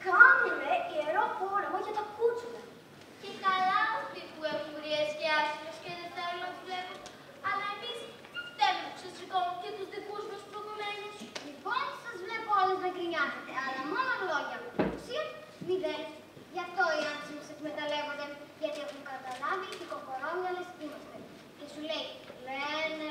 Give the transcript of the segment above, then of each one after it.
κάνουμε ιερό πόλεμο για τα κούτσουρα. Και καλά αυτοί που έχουν γριές και άσχημες και δεν θέλουν να τους βλέπουν. Αλλά εμείς θέλουμε που σας σηκώνουν και τους δικούς μας προκομμένους. Λοιπόν, σας βλέπω όλες να γκρινιάζετε, αλλά μόνο λόγια. Ουσία, μηδέν. Γι' αυτό οι άνθρωποι μας εκμεταλλεύονται, γιατί έχουν καταλάβει τι κοκορόμυαλες είμαστε. Και σου λέει, λένε,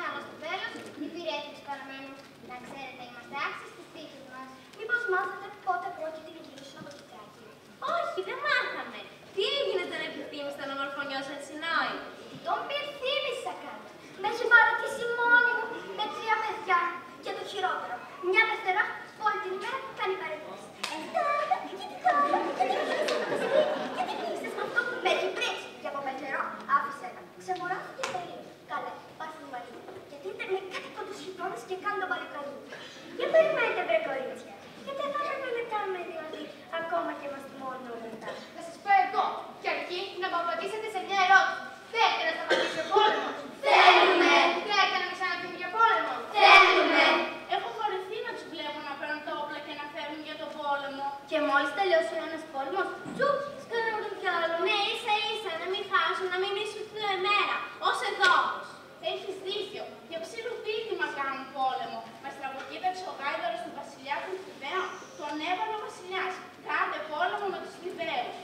αλλά στο τέλος οι πυρέτρες παραμένουν. Να ξέρετε, είμαστε άξιοι στις τύχες μας. Μήπως μάθατε πότε πρόκειται να γυρίσουν από την Τράκη? Όχι, δεν μάθαμε. Τι έγινε όταν επιθύμησε τον ομορφωνιό σαν Σινόη? Τον πυρθύμησα κάτω. Με έχει παρατήσει μόνη μου με 3 παιδιά. Και το χειρότερο, μια Δευτέρα όλη την ημέρα κάνει παρεμβάσεις. Γιατί κλείσες με αυτό που με έχει πρίξει. Και από πετσερό άφησε ένα. Ξεμοράστηκε περίπου. Καλά, πάθουν μαζί. Γιατί ήταν με κάτι κοντούς χιτώνες και κάνουν τον παλικαρί. Για περιμένετε βρε κορίτσια. Γιατί θα έπρεπε να κάνουμε δηλαδή ακόμα και μας μόνο μετά. Θα σας πω εγώ, και αρκεί να μου απαντήσετε σε μια ερώτηση. Θέλετε να σταματήσει ο πόλεμος? Θέλουμε! Θέλετε να μην ξαναπούμε για πόλεμο? Θέλουμε! Έχω χωρηθεί να τους βλέπω να παίρνουν τα όπλα και να φέρουν για τον πόλεμο. Και μόλις τελειώσει ο ένας πόλεμος, τσουπ, σκάνουν κι άλλο. Ναι, ίσα να μην χάσουν, να μην μισούν την εμέρα. Ως εδώ. Έχεις δίκιο. Για ψιλοπίτημα κάνουν πόλεμο. Μα στραβοκοίταξε ο γάιδαρος του βασιλιά των Θηβαίων. Τον έβαλε ο βασιλιάς. Κάντε πόλεμο με τους Θηβαίους.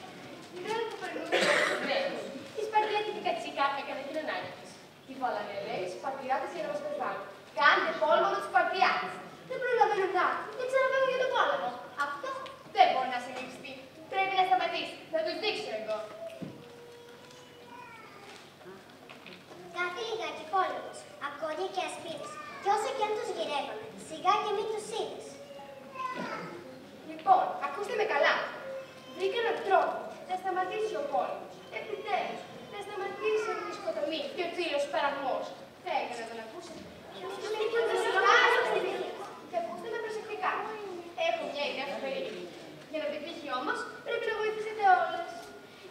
Την ώρα που περνούν τους Θηβαίους, η Σπαρτιάτικη κατσίκα έκανε την ανάγκη της. Τη βάλανε, λέει, οι Σπαρτιάτες για να μας πεθάνουν. Κάντε πόλεμο με τους Σπαρτιάτες. Δεν προλαβαίνουν να και ξαναβαίνουν για τον πόλεμο. Αυτό δεν μπορεί να συνεχιστεί. Πρέπει να σταματήσει. Θα τους δείξω εγώ. Κάθε λιγάκι πόλεμος, ακόρια και ασπίδες. Κι όσο κι αν τους γυρεύανε, σιγά και μην τους είδες. Λοιπόν, ακούστε με καλά. Βρήκα έναν τρόπο να σταματήσει ο πόλεμος. Επιτέλους, να σταματήσει η σκοτωμή και ο τσίλος παραγμός. Θα έκανα να τον ακούσετε. Και ακούστε με προσεκτικά. Έχω μια ιδέα φοβερή. Για να πετύχει όμως, πρέπει να βοηθήσετε όλες.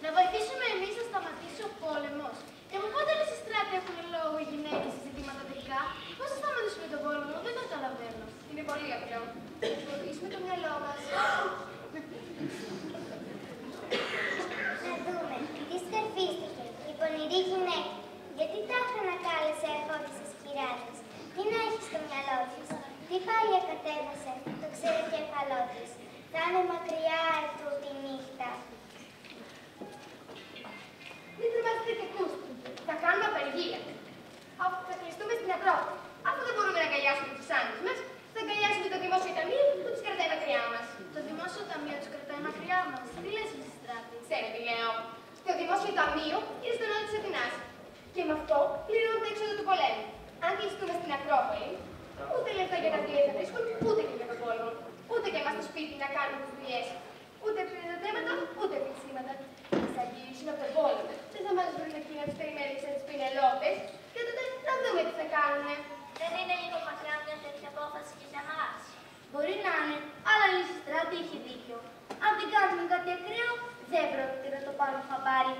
Να βοηθήσουμε εμείς να σταματήσει ο πόλεμος. Και από πότε όλοι στη στράτη έχουν λόγο οι γυναίκες σε ζητήματα δικά? Πώς θα σταματήσουμε τον πόλεμο, δεν το καταλαβαίνω. Είναι πολύ απλό. Να βοηθήσουμε το μυαλό μας. Να δούμε, τι σκαρφίστηκε, η πονηρή γυναίκα. Γιατί τάχα να κάλεσε ερχόντισσες κυράδες. Τι να έχει στο μυαλό της, τι πάλι κατέβασε, το ξέρει το κεφαλό της. Θα είναι μακριά αυτού τη νύχτα. Μην τρομάζετε και ακούστε. Θα κάνουμε απεργία. Αφού θα κλειστούμε στην Ευρώπη. Αφού δεν μπορούμε να αγκαλιάσουμε τους άντρες μας, θα αγκαλιάσουμε το δημόσιο ταμείο που τους κρατάει μακριά μας. Το δημόσιο ταμείο τους κρατάει μακριά μας. Τι λες στη στράτη? Ξέρετε τι λέω. Το δημόσιο ταμείο είναι στο νότο της Αθηνάς. Και με αυτό πληρώνουν τα έξοδα του πολέμου. Αν κλειστούμε στην Ακρόπολη, ούτε λεφτά για τα πλοία θα βρίσκουν, ούτε και για τον πόλεμο. Ούτε και εμάς στο σπίτι να κάνουμε τις δουλειές. Ούτε πληροδέματα, ούτε πλησίματα. Θα γυρίσουν από τον πόλεμο. Δεν θα μας βρουν εκεί να τους περιμένουν σαν τις Πινελόπες. Και τότε θα δούμε τι θα κάνουνε. Δεν είναι λίγο μακριά μια τέτοια απόφαση και για μας? Μπορεί να είναι, αλλά η Λυσιστράτη έχει δίκιο. Αν δεν κάνουμε κάτι ακραίο, δεν πρόκειται να το πάρουν χαμπάρι.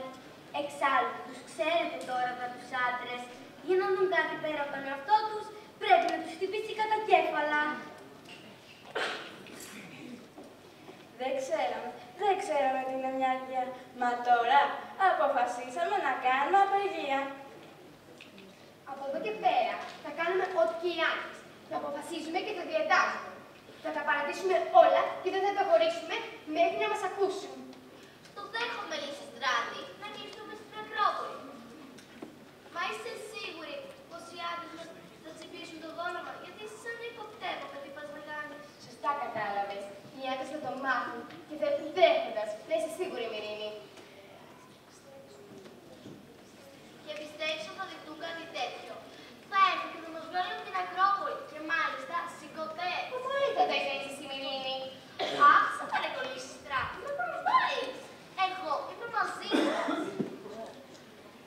Εξάλλου, τους ξέρετε τώρα με τους άντρες. Για να δουν κάτι πέρα από τον εαυτό τους, πρέπει να τους χτυπήσει κατά κέφαλα. Δεν ξέραμε τι είναι μια αργία. Μα τώρα αποφασίσαμε να κάνουμε απεργία. Από εδώ και πέρα θα κάνουμε ό,τι και οι άντρες. Θα αποφασίζουμε και θα διατάζουμε. Θα τα παρατήσουμε όλα και δεν θα τα χωρίσουμε μέχρι να μας ακούσουν. Το δέχομαι, Λυσιστράτη, να κλειστούμε στην Ακρόπολη. Μα είστε σίγουροι πως οι άντρες μας θα τσιμπήσουν το δόλωμα? Γιατί εσείς ανυποπτεύω κάτι πας να κάνεις. Σωστά κατάλαβες. Οι άντρες θα το μάθουν και θα έρθουν τρέχοντας. Να είσαι σίγουρη, Μυρίνη. Και πιστεύεις ότι θα δειχτούν κάτι τέτοιο? Θα έρθουν και θα μας βγάλουν από την Ακρόπολη. Και μάλιστα σηκωτέ. Πολύ θα τα είσαι εσύ, Μυρίνη. Άφησα τα ρεκολήσεις στράτη. Με προβάλλεις. Εγώ είμαι μαζί σας.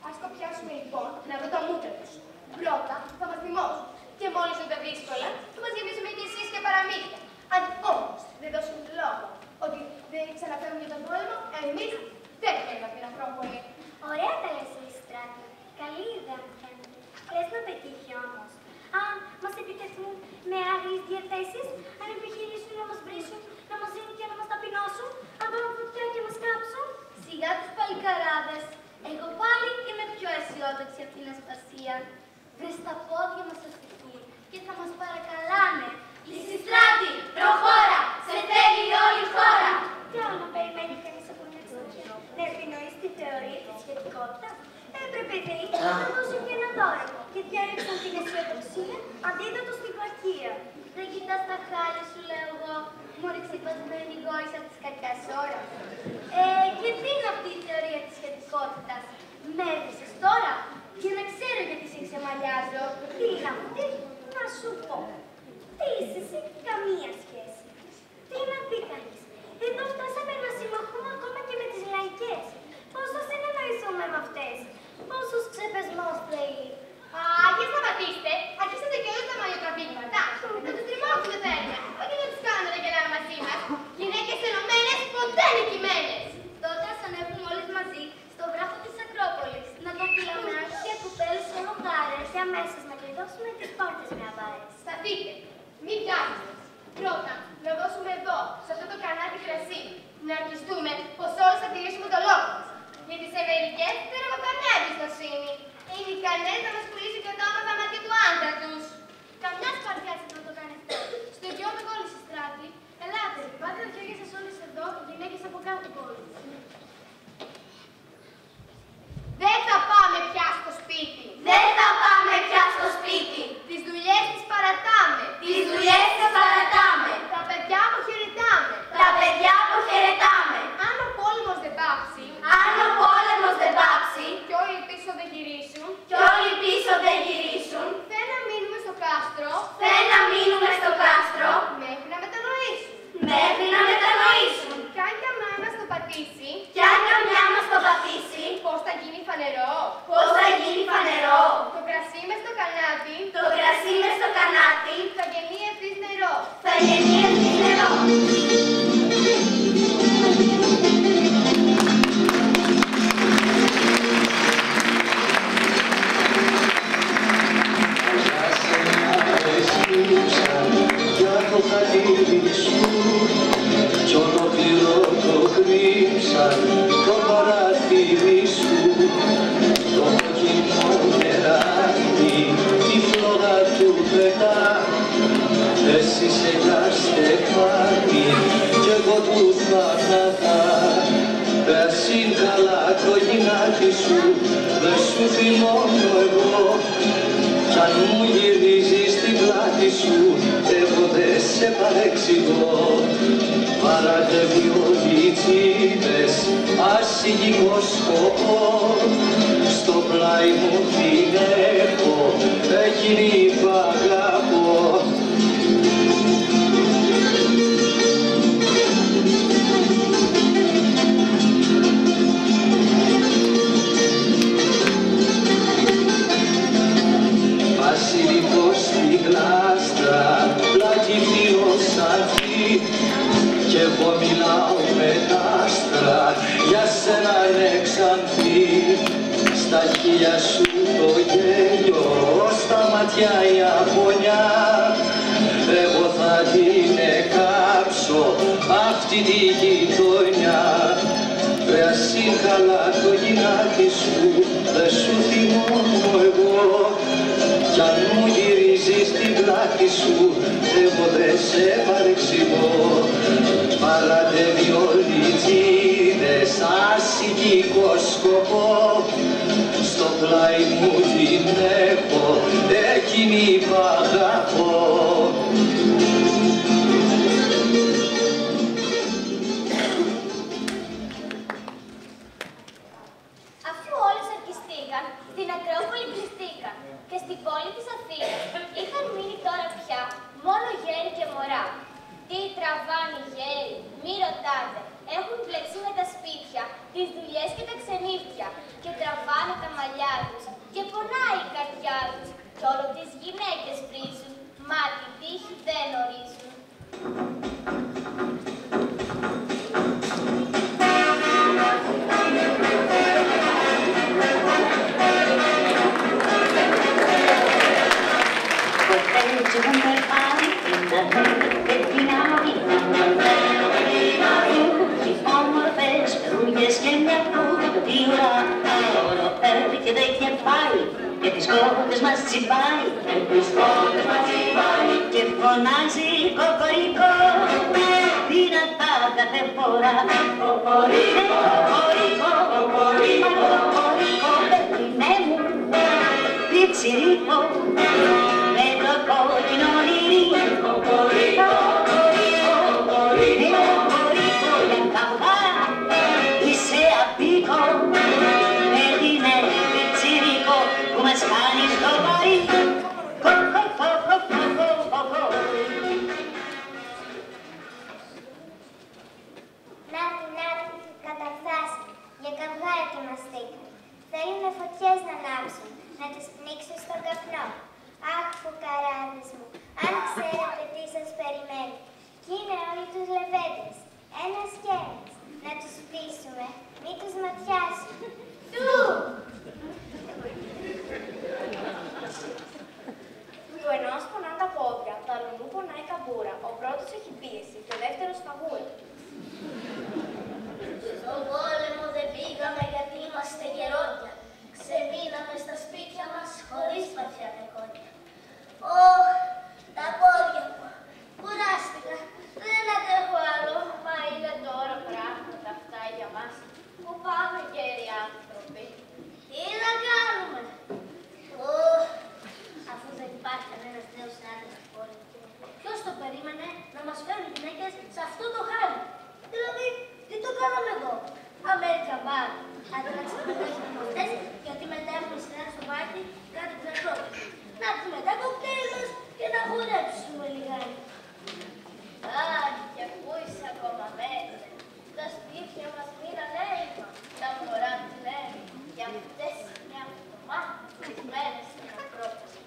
Ας το πιάσουμε λοιπόν να δω τα μούτρα τους. Πρώτα θα μας θυμώσουν. Και μόλις δουν τα δύσκολα, θα μας γεμίσουμε κι εσείς και παραμύθια. Αν όμως δεν δώσουν λόγο ότι δεν ξαναφέρουν για τον πόλεμο, εμείς δεν θέλουμε την Ακρόπολη. Ωραία τα λες, Λυσιστράτη. Καλή ιδέα μου φαίνεται. Λες να πετύχει όμως. Αν μας επιτεθούν με άγριες διαθέσεις, αν επιχειρήσουν να μας βρίσουν, να μόλις από τη σκατιά ώρα. Και τι είναι αυτή η θεωρία της σχετικότητας? Με έβρισες τώρα, για να ξέρω γιατί σε ξεμαλιάζω. Τι είναι αυτή? Να σου πω. Τι είσαι εσύ? Καμία σχέση. Τι να πει κανείς? Εδώ φτάσαμε να συμμαχούμε ακόμα και με τις λαϊκές. Πώς θα συνεννοηθούμε με αυτές? Πόσος ξεπεσμός θέλει? Και σταματήστε. Αρχίσατε και όλες τα μαλλιοτραβήγματα. Να τους τριμώξουμε τέλεια. Όχι να τους κάνουμε να γελάνε μαζί μας. Γυναίκες ενωμένες, ποτέ νικημένες. Τότε ας ανέβουμε όλες μαζί στο βράχο της Ακρόπολης. Να το φυλάμε και κουπέλους και λογάρες και αμέσως να κλειδώσουμε τις πόρτες με αμπάρες. Σταθείτε. Μην βιάζεστε. Πρώτα, να δώσουμε εδώ, σε αυτό το κανάλι κρασί. Να αρκιστούμε πως όλες θα τηρήσουμε το λόγο μας. Για τις ευερικές δεν έχω καμιά εμπιστοσύνη. Είναι ικανές να μας πουλήσουν και το άμα τα μάτια του άντρα τους. Καμιά σπαρδιά να το κάνει αυτό. Στο γιο με κόλλησε στράτη. Ελάτε, πάτε τα χέρια σας όλες εδώ, οι γυναίκες από κάτω πόλη. Δεν θα πάμε πια στο σπίτι. Δεν θα πάμε πια στο σπίτι. Τις δουλειές τις παρατάμε. Τις δουλειές τις παρατάμε. Τα παιδιά αποχαιρετάμε. Τα παιδιά αποχαιρετάμε. Αν ο πόλεμος δεν πάψει. Αν ο πόλεμος δεν πάψει. Και όλοι πίσω δεν γυρίσουν. Κι όλοι πίσω δεν γυρίσουν. Θε να μείνουμε στο κάστρο. Θε να μείνουμε στο κάστρο. Μέχρι να μετανοήσουν. Μέχρι να μετανοήσουν. Κι αν καμιά μας το πατήσει. Κι αν καμιά μας το πατήσει. Πώς θα γίνει φανερό. Πώς θα γίνει φανερό. Το κρασί μες στο κανάτι. Το κρασί μες στο κανάτι. Θα γεννεί ευθύς νερό. Θα γεννεί ευθύς νερό. Για το χαλί σου κι ολόκληρο το κρύψαν το παράθυρι σου, το κόκκινο νεράκι τη φλόγα του πετά. Εσύ σε ένα στεφάνι κι εγώ του θάνατα. Πέρσιν καλά το γυνάτι σου δεν σου θυμώνω εγώ. Κι αν μου γυρίζεις την πλάτη σου, εγώ δεν σε παρεξηγώ. Παραδεύει όλοι οι τσίπες, ασυγικό σκοπό. Στο πλάι μου την έχω, εκείνη που αγαπώ. Βασιλικός στη γλάστρα, πλάκι φίλος ανθή. Κι εγώ μιλάω με τ' άστρα, για σένα ναι ξανθή. Στα χείλια σου το γέλιο, στα μάτια η αγωνιά. Εγώ θα την εκάψω, αυτή τη γειτονιά. Πέρασι καλά το γυνάτι σου, δεν σου θυμώνω εγώ. Κι αν μου γυρίζεις την πλάτη σου, εγώ δεν σε παρεξηγώ. Παραδεύει όλοι οι τσίδες, ασυγικό σκοπό. Στο πλάι μου την έχω, εκείνη που αγαπώ. Αφού όλες αρκιστήκαν, στην Ακρόπολη κλειστήκαν και στην πόλη της Αθήνας είχαν μείνει τώρα πια μόνο γέροι και μωρά. Τι τραβάνε οι γέροι, μη ρωτάτε, έχουν μπλεξεί με τα σπίτια, τις δουλειές και τα ξενύχια και τραβάνε τα μαλλιά τους και πονάει η καρδιά τους κι όλο τις γυναίκες βρίζουν, μα την τύχη δεν ορίζουν. Και τις κότες μας τσιμπάει, και φωνάζει κοκορικό, δυνατά κάθε φορά. Κοκορικό, κοκορικό, κοκορικό, πέτρινέ μου, πιτσιρίκο, με το κόκκινο λυρί. Κοκορικό, κοκορικό, κοκορικό, στήσουμε. Μην τους ματιάσει. Του! Του ενός πονάνε τα πόδια, του αλλού πονάει η καμπούρα. Ο πρώτος έχει πίεση και ο δεύτερος φαγούρα. Στον πόλεμο δεν πήγαμε γιατί είμαστε γερόντια. Ξεμείναμε στα σπίτια μας χωρίς βαθιά πεκόνια. Ωχ, τα πόδια μου. Κουράστηκα. Δεν αντέχω άλλο. Μα είναι τώρα πράγματα αυτά για μας που πάμε γέροι άνθρωποι. Τι να κάνουμε. Ωχ, αφού δεν υπάρχει κανένας νέος άντρας στην πόλη. Ποιος το περίμενε να μας φέρουν γυναίκες σε αυτό το χάλι. Δηλαδή, τι το κάναμε εδώ. American Bar. Άντε να ξεπεράσουμε από αυτές, γιατί μετά έχουμε σειρά στο πάρτι κάτι που δεν πρόκειται. Να πούμε τα κοκτέιλ μας και να χορέψουμε λιγάκι. Αχ, και πού είσαι ακόμα μέσα. Τα σπίτια μας μείναν έιμα. Τα μωρά τι λένε. Για αυτές μια εβδομάδα τις μέρες στην Ακρόπολη.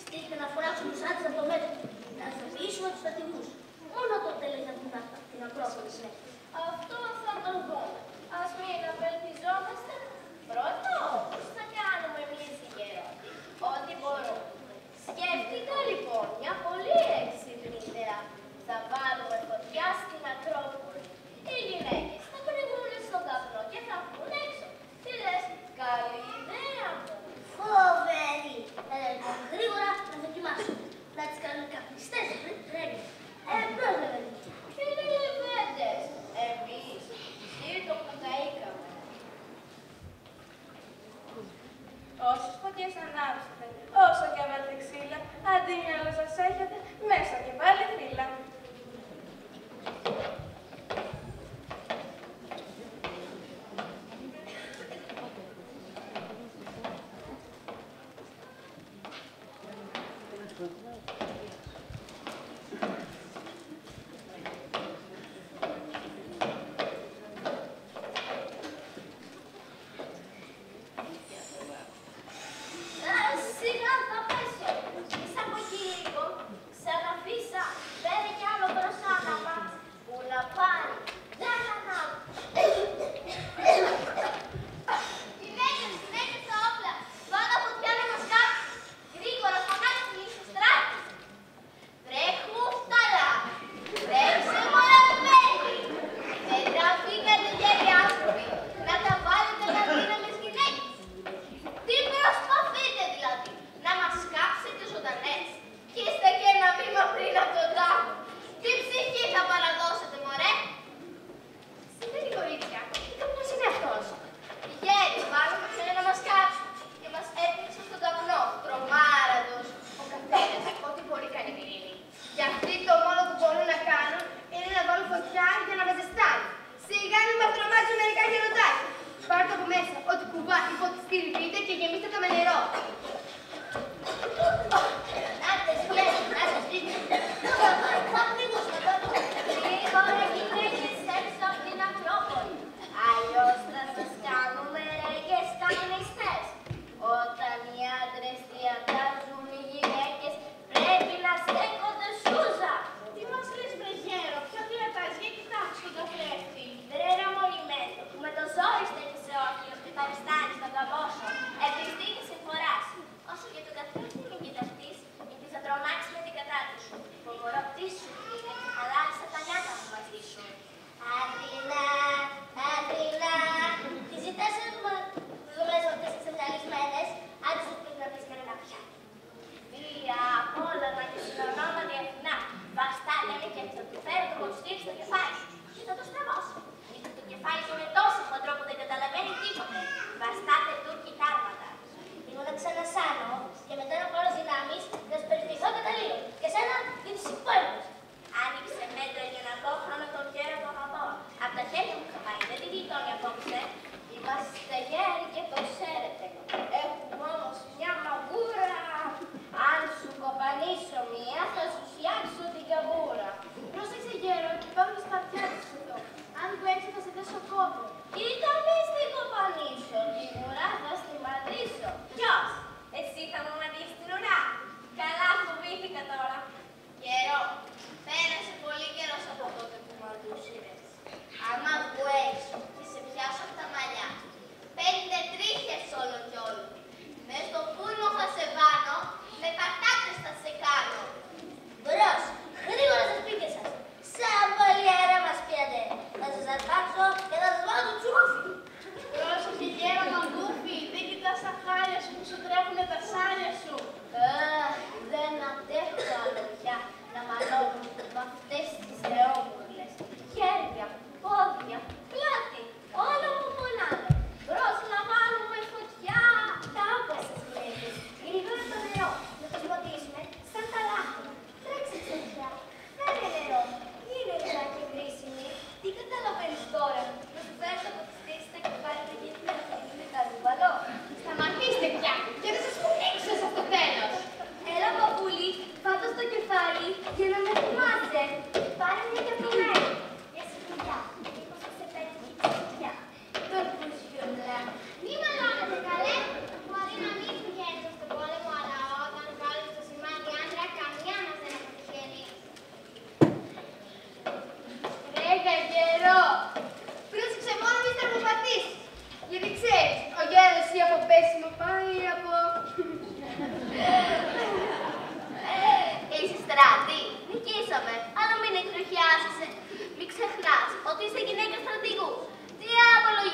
Στείλτε να φοράξουμε τους άντρες από το μέτρο. Να ζωοποιήσουμε τους στρατηγούς. Μόνο τότε λέει θα βγουν την Ακρόπολη συνέχεια. Αυτό θα το δούμε. Ας μην απελπιζόμαστε. Πρώτα όμως θα κάνουμε εμείς οι γερόντοι ό,τι μπορούμε. Σκέφτηκα λοιπόν μια πολύ έξυπνη ιδέα. Θα βάλουμε φωτιά στην Ακρόπολη. Οι γυναίκες θα κρυβούν στον καπνό και θα βγουν έξω. Τι λες, καλή ιδέα μου. Φοβερή! Λοιπόν, γρήγορα να δοκιμάσουμε. Να τις κάνουμε καπνιστές, ρέγγι. Πρόσβευε. Τι είναι λεβέντες.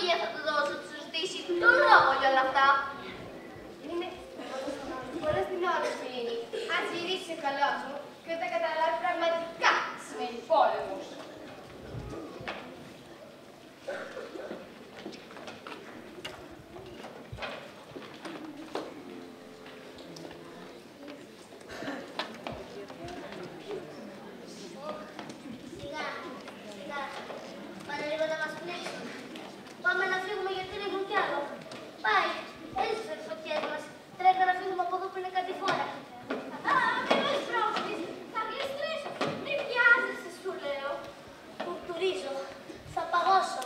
μία θα του δώσω, του ζητήσει τον λόγο για όλα αυτά. Είναι πολλές την ώρα σου είναι. Αν γυρίσει ο καλός μου και όταν καταλάβει πραγματικά τι σημαίνει πόλεμος. Πάμε να φύγουμε γιατί ρίχνουν κι άλλο. Πάει, έζησε τις φωτιές μας. Τρέχα να φύγουμε από εδώ που είναι κάτι φόρα. Μην με σπρώχνεις, θα γλιστρήσω. Μην πιάζεσαι, σου λέω. Κουρτουρίζω, θα παγώσω.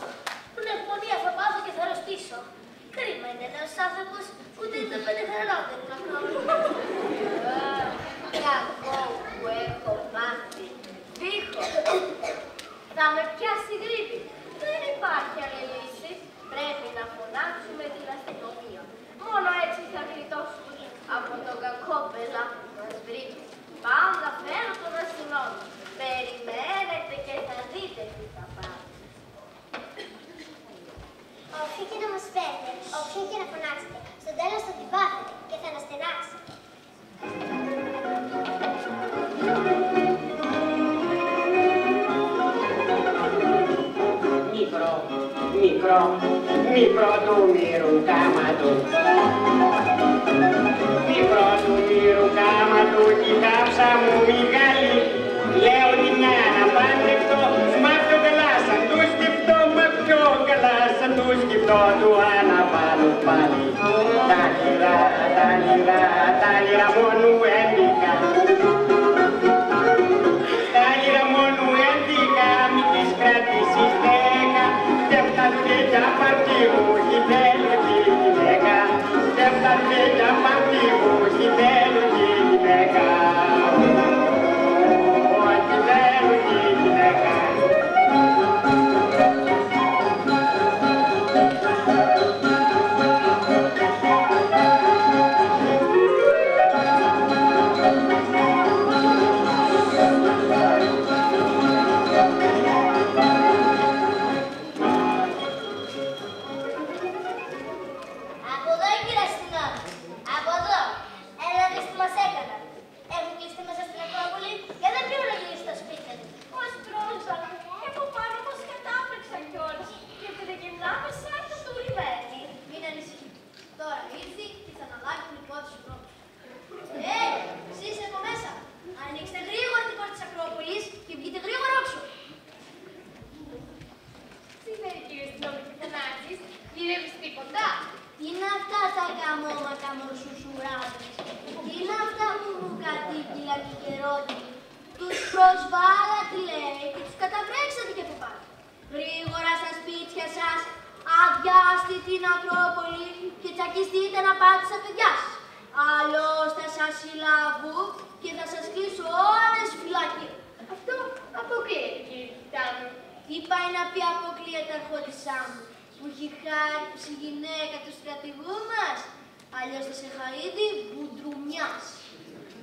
Πνευμονία θα πάθω και θα αρρωστήσω. Κρίμα είναι ένας άνθρωπος, ούτε είναι 5 χρονών δεν είναι ακόμα. Κακό που έχω μάθει. Δίχω. Θα με πιάσει γρήπη. Δεν υπάρχει άλλη λύση. Πρέπει να φωνάξουμε την αστυνομία. Μόνο έτσι θα γλιτώσουμε από τον κακό πελά που μας βρήκε. Πάω να φέρω τον αστυνόμο. Περιμένετε και θα δείτε τι θα πάρει. Όποιο και να μας φέρετε, όποιο και να φωνάξετε, στο τέλος θα την πάθετε και θα αναστενάξει. Μικρό του μύρου κάματο. Μικρό του μύρου κάματο κι η κάψα μου μεγάλη. Λέω τη μια να παντρευτώ, μα πιο καλά σαν του σκεφτώ, μα πιο καλά σαν του σκεφτώ, του αναβάλω πάλι. Τα λιρά μόνο έντικα. Τα λιρά μόνο έντικα, μη τις κρατήσεις 10. Δεν φτάνουνε για παρτί μου, κι θέλω τη γυναίκα. Δεν φτάνουνε για παρτί μου, κι θέλω τη γυναίκα. Κι θέλω τη γυναίκα.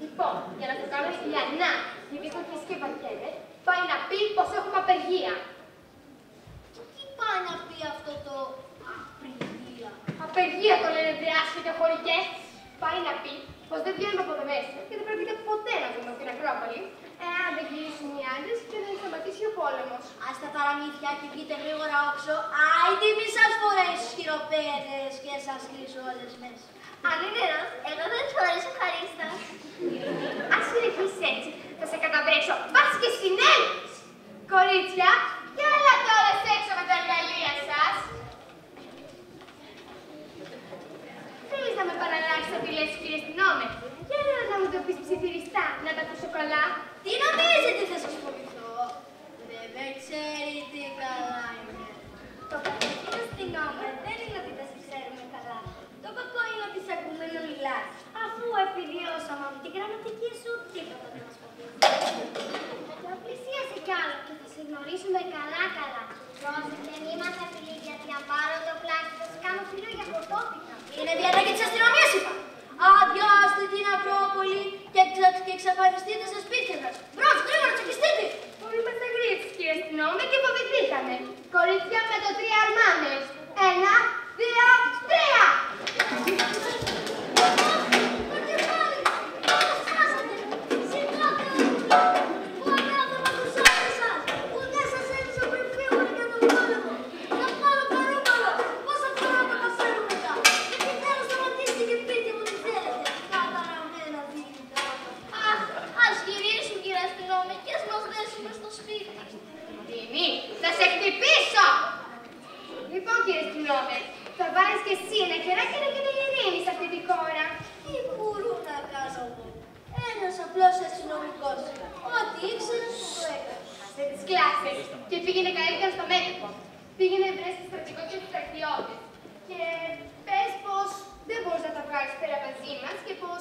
Λοιπόν, για να το κάνω Ιλιανά, γιατί έχω αρχίσει και βαριέμαι, πάει να πει πως έχουμε απεργία. Τι πάει να πει αυτό το απεργία? Απεργία το λένε δράσια και χωρικές. Πάει να πει πως δεν βγαίνουμε από εδώ μέσα και δεν πρόκειται ποτέ να δούμε την Ακρόπολη, εάν δεν γυρίσουν οι άντρες και δεν σταματήσει ο πόλεμος. Ας τα παραμύθια και βγείτε γρήγορα όξω. Άιντε μη σας φορέσω χειροπέδες και σας κλείσω όλες μέσα. Αν είναι ένας, εγώ δεν τους φορέσω ευχαρίστα. Αν συνεχίσεις έτσι, θα σε καταβρέξω. Πας και συνέλθεις! Κορίτσια, κι άλλα τώρα έξω με τα εργαλεία σας. Θέλεις να με παραλλάξεις ό,τι λες, κύριε αστυνόμε? Για να μου το πεις ψιθυριστά, να τα ακούσω καλά. Τι νομίζετε θα σας φοβηθώ? Δεν με ξέρετε καλά είναι. Το κακό, κύριε αστυνόμε, δεν είναι ότι δεν σε ξέρουμε καλά. Το κακό είναι ότι σε ακούμε να μιλάς. Αφού επιβιώσαμε από την γραμματική σου, τίποτα δεν μας φοβίζει. Θα πλησίασε κι άλλο και θα σε γνωρίσουμε καλά-καλά. Πρόσεχε, μη μας απειλείς, γιατί αν πάρω το πλάι θα σε κάνω φίλο για χορτόπιτα. Είναι διαταγή της αστυνομίας, είπα. Αδειάστε την Ακρόπολη και εξαφανιστείτε στα σπίτια σας. Μπρος, γρήγορα, τσακιστείτε. Όλοι είμαστε γρήγοροι, κύριε αστυνόμε, και φοβηθήκαμε. Κορίτσια με το 3 αρμάνες. 1, κύριε αστυνόμε. Θα βάλεις και εσύ ένα χεράκι να γίνει ειρήνη σε αυτή τη χώρα. Τι μπορώ να κάνω εγώ. Ένας απλός αστυνομικός. Ό,τι ήξερα σου το έκανα. Σε τις κλάσεις και πήγαινε καλύτερα στο μέτωπο. Πήγαινε βρες τη στρατηγό και τους στρατιώτες. Και πες πως δεν μπορείς να τα βγάλεις πέρα μαζί μας και πως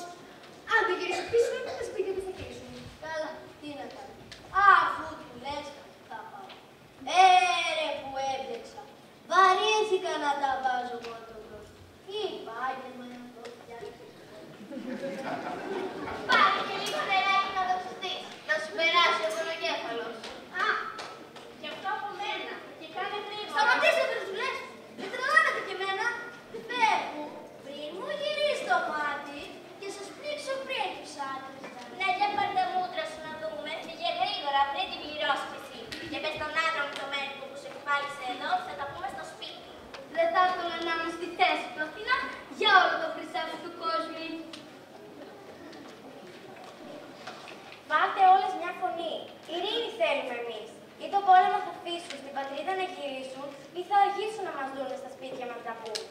αν δεν γυρίσεις πίσω, τα σπίτια τους θα κλείσουν. Καλά, τι να κάνω. Αφού του λες, θα πάω. Ρε που έπαιξα. Βαρύθηκα να τα βάζω μόνο μπρος. Τι επάγγελμα είναι αυτό, πια. Πάρε και λίγο νεράκι να το ξυστείς. Να σου περάσει ο κολοκέφαλος. Α, και αυτό από μένα. Και κάνε γρήγορα. Σταματήστε με τους λες. Δεν τρελάνετε κι εμένα. Φεύγω. Πριν μου γυρίσει το μάτι και σας πνίξω πριν τους άντρες. Ναι, για πάρτε μούτρα σου να δούμε. Πήγε γρήγορα πριν την πληρώσπιση. Και πες τον άντρα μου το μέτωπο που σε κουπάλισε εδώ, θα τα πούμε στο σπίτι. Δεν θα ήθελα να είμαι στη θέση του Αθηνά για όλο το χρυσάφι του κόσμου. Πάτε όλες μια φωνή. Ειρήνη θέλουμε εμείς. Ή τον πόλεμο θα αφήσουν στην πατρίδα να γυρίσουν, ή θα αργήσουν να μας δουν στα σπίτια μας να πούν.